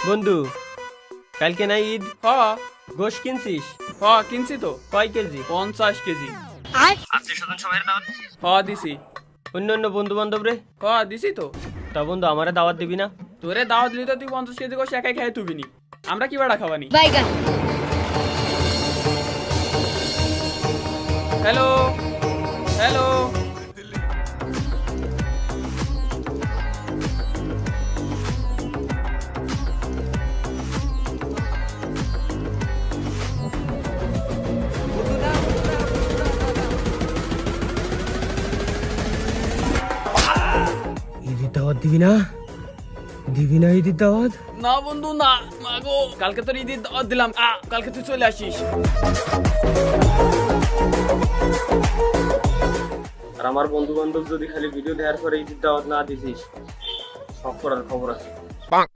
বন্ধু, কালকে না ঈদ? হ গোশ কিনছিস? হ কিনছি তো কয় কেজি? 50 কেজি। আত্মীয় স্বজন সবাই দাওয়াত দিছিস? হ দিছি। অন্য অন্য বন্ধু বান্ধব রে? হ দিছি তো। তা বন্ধু, আমারে দাওয়াত দিবি না? তোরে দাওয়াত দিলি তো তুই 50 কেজি গোশ একাই খেয়ে তুবিনি, আমরা কি বাড়া খাওয়ানি? বাইগান হ্যালো হ্যালো, ঈদের দাওয়াত দিবি না? দিবি না ঈদের দাওয়াত? না বন্ধু না, মাগো কালকে তোর ঈদের দাওয়াত দিলাম, কালকে তুই চলে আসিস। আর আমার বন্ধু বান্ধব যদি খালি ভিডিও দেওয়ার পরে ঈদের দাওয়াত না দিছিস, সব করার খবর আছে।